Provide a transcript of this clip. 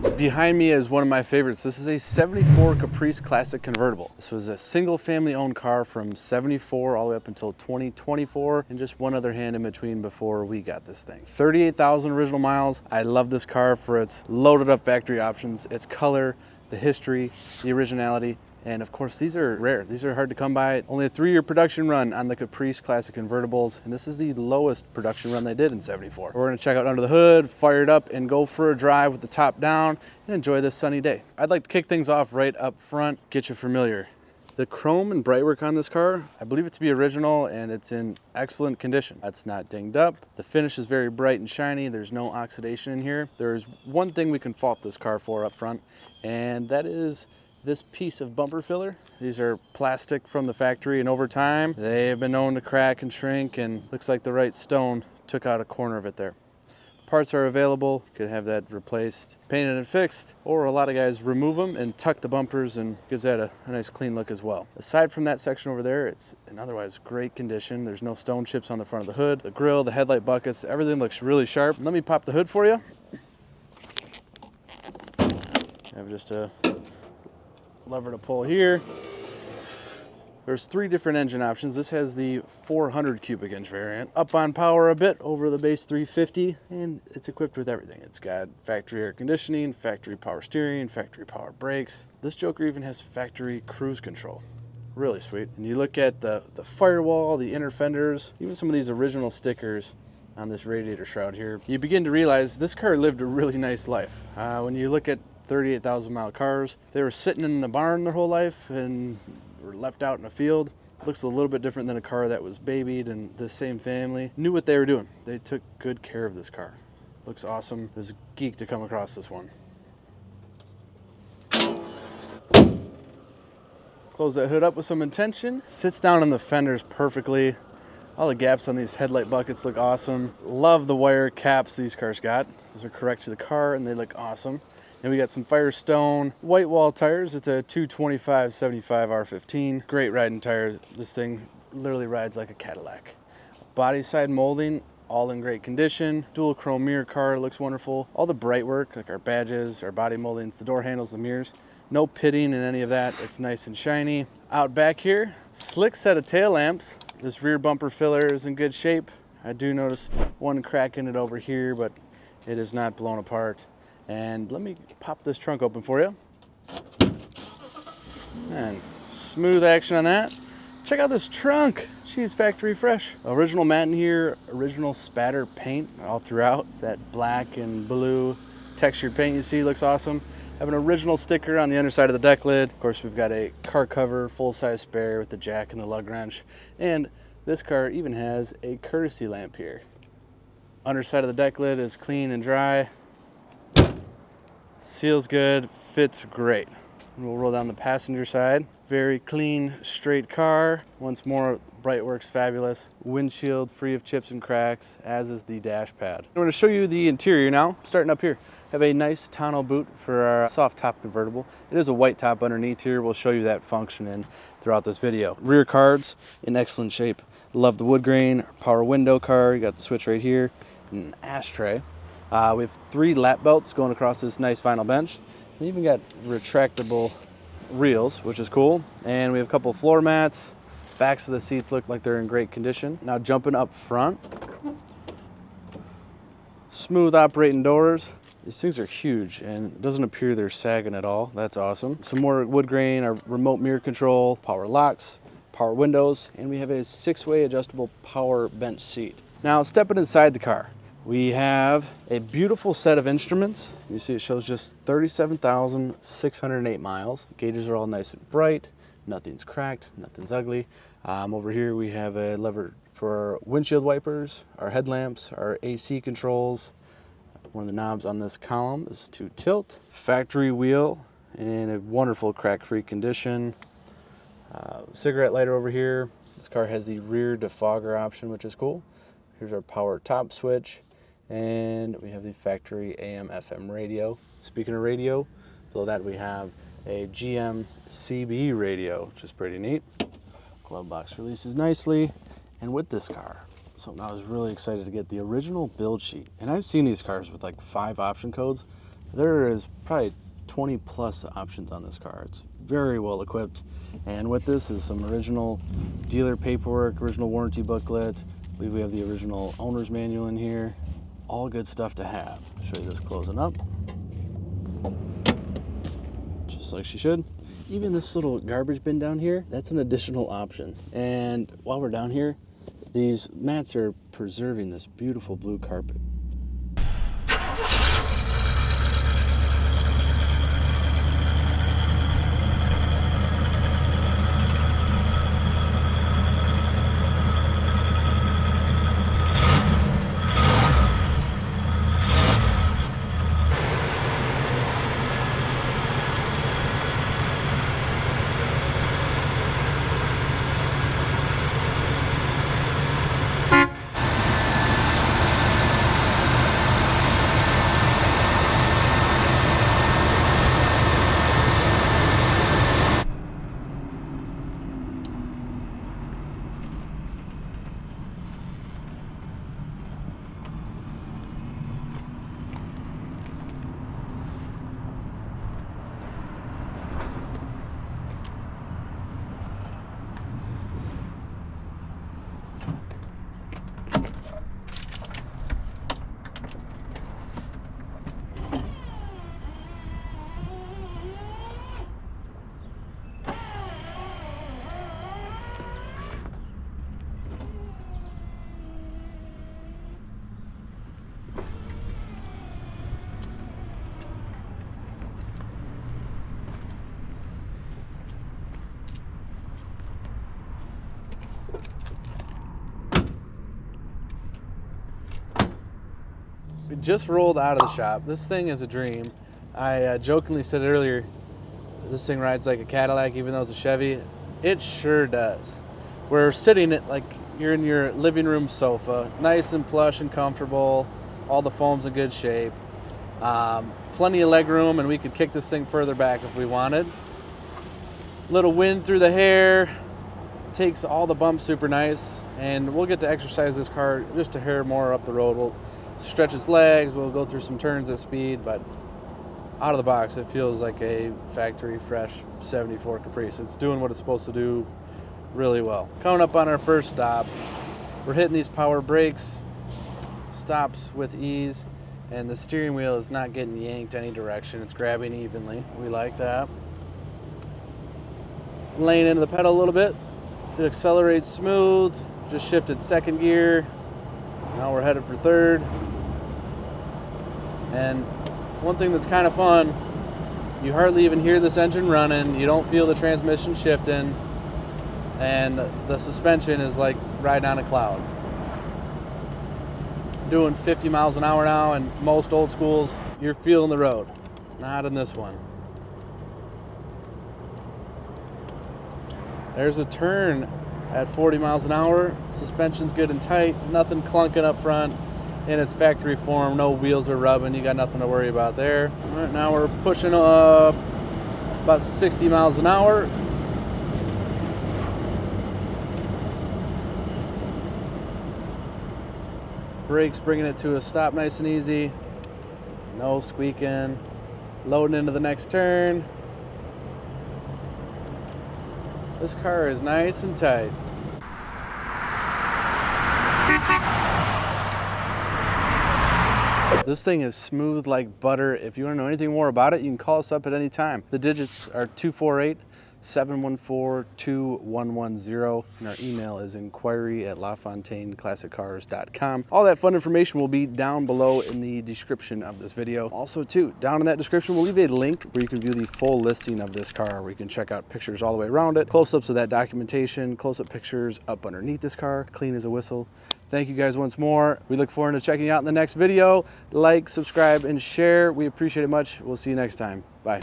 Behind me is one of my favorites. This is a 74 Caprice Classic Convertible. This was a single family owned car from 74 all the way up until 2024 and just one other hand in between before we got this thing. 38,000 original miles. I love this car for its loaded up factory options, its color, the history, the originality. And of course, these are rare. These are hard to come by. Only a 3-year production run on the Caprice Classic Convertibles. And this is the lowest production run they did in 74. We're gonna check out under the hood, fire it up, and go for a drive with the top down and enjoy this sunny day. I'd like to kick things off right up front, get you familiar. The chrome and brightwork on this car, I believe it to be original and it's in excellent condition. It's not dinged up. The finish is very bright and shiny. There's no oxidation in here. There's one thing we can fault this car for up front, and that is this piece of bumper filler. These are plastic from the factory, and over time they have been known to crack and shrink, and looks like the right stone took out a corner of it there. Parts are available. You could have that replaced, painted and fixed, or a lot of guys remove them and tuck the bumpers and gives that a nice clean look as well. Aside from that section over there, it's in otherwise great condition. There's no stone chips on the front of the hood. The grille, the headlight buckets, everything looks really sharp. Let me pop the hood for you. I have just a lever to pull here. There's 3 different engine options. This has the 400 cubic inch variant. Up on power a bit over the base 350, and it's equipped with everything. It's got factory air conditioning, factory power steering, factory power brakes. This joker even has factory cruise control. Really sweet. And you look at the firewall, the inner fenders, even some of these original stickers on this radiator shroud here, you begin to realize this car lived a really nice life. When you look at 38,000 mile cars, they were sitting in the barn their whole life and were left out in a field. Looks a little bit different than a car that was babied, and the same family knew what they were doing. They took good care of this car. Looks awesome. It was a geek to come across this one. Close that hood up with some intention. Sits down on the fenders perfectly. All the gaps on these headlight buckets look awesome. Love the wire caps these cars got. Those are correct to the car and they look awesome. And we got some Firestone white wall tires. It's a 225/75 R15. Great riding tire. This thing literally rides like a Cadillac. Body side molding, all in great condition. Dual chrome mirror car, looks wonderful. All the bright work, like our badges, our body moldings, the door handles, the mirrors. No pitting in any of that. It's nice and shiny. Out back here, slick set of tail lamps. This rear bumper filler is in good shape. I do notice one crack in it over here, but it is not blown apart. And let me pop this trunk open for you. And smooth action on that. Check out this trunk. She's factory fresh. Original matte in here, original spatter paint all throughout. It's that black and blue textured paint you see, looks awesome. Have an original sticker on the underside of the deck lid. Of course, we've got a car cover, full-size spare with the jack and the lug wrench. And this car even has a courtesy lamp here. Underside of the deck lid is clean and dry. Seals good, fits great. We'll roll down the passenger side. Very clean, straight car. Once more, Brightworks fabulous. Windshield free of chips and cracks, as is the dash pad. I'm gonna show you the interior now, starting up here. Have a nice tonneau boot for our soft top convertible. It is a white top underneath here. We'll show you that functioning throughout this video. Rear cards in excellent shape. Love the wood grain, power window car. You got the switch right here, and an ashtray. We have 3 lap belts going across this nice vinyl bench. We even got retractable reels, which is cool. And we have a couple floor mats. Backs of the seats look like they're in great condition. Now jumping up front. Smooth operating doors. These things are huge and it doesn't appear they're sagging at all. That's awesome. Some more wood grain, our remote mirror control, power locks, power windows, and we have a 6-way adjustable power bench seat. Now stepping inside the car. We have a beautiful set of instruments. You see it shows just 37,608 miles. Gauges are all nice and bright. Nothing's cracked, nothing's ugly. Over here we have a lever for our windshield wipers, our headlamps, our AC controls. One of the knobs on this column is to tilt. Factory wheel in a wonderful crack-free condition. Cigarette lighter over here. This car has the rear defogger option, which is cool. Here's our power top switch. And we have the factory AM/FM radio. Speaking of radio, below that we have a GM CB radio, which is pretty neat. Glove box releases nicely. And with this car, something I was really excited to get, the original build sheet. And I've seen these cars with like 5 option codes. There is probably 20 plus options on this car. It's very well equipped. And with this is some original dealer paperwork, original warranty booklet. I believe we have the original owner's manual in here. All good stuff to have. I'll show you this closing up. Just like she should. Even this little garbage bin down here, that's an additional option. And while we're down here, these mats are preserving this beautiful blue carpet. We just rolled out of the shop. This thing is a dream. I jokingly said earlier, this thing rides like a Cadillac even though it's a Chevy. It sure does. We're sitting at like you're in your living room sofa, nice and plush and comfortable, all the foam's in good shape. Plenty of leg room, and we could kick this thing further back if we wanted. Little wind through the hair, takes all the bumps super nice, and we'll get to exercise this car just a hair more up the road. We'll stretch its legs, we'll go through some turns at speed, but out of the box it feels like a factory fresh 74 Caprice. It's doing what it's supposed to do really well. Coming up on our first stop, we're hitting these power brakes, stops with ease, and the steering wheel is not getting yanked any direction. It's grabbing evenly. We like that. Laying into the pedal a little bit, it accelerates smooth. Just shifted second gear. Now we're headed for third. And one thing that's kind of fun, you hardly even hear this engine running. You don't feel the transmission shifting. And the suspension is like riding on a cloud. Doing 50 miles an hour now, and most old schools, you're feeling the road. Not in this one. There's a turn at 40 miles an hour. Suspension's good and tight, nothing clunking up front. In its factory form, no wheels are rubbing, you got nothing to worry about there. All right, now we're pushing about 60 miles an hour. Brakes bringing it to a stop nice and easy. No squeaking. Loading into the next turn. This car is nice and tight. This thing is smooth like butter. If you want to know anything more about it, you can call us up at any time. The digits are 248-714-2110, and our email is inquiry@lafontaineClassicCars.com. All that fun information will be down below in the description of this video. Also too, down in that description, we'll leave a link where you can view the full listing of this car, where you can check out pictures all the way around it, close-ups of that documentation, close-up pictures up underneath this car, clean as a whistle. Thank you guys once more. We look forward to checking you out in the next video. Like, subscribe, and share. We appreciate it much. We'll see you next time. Bye.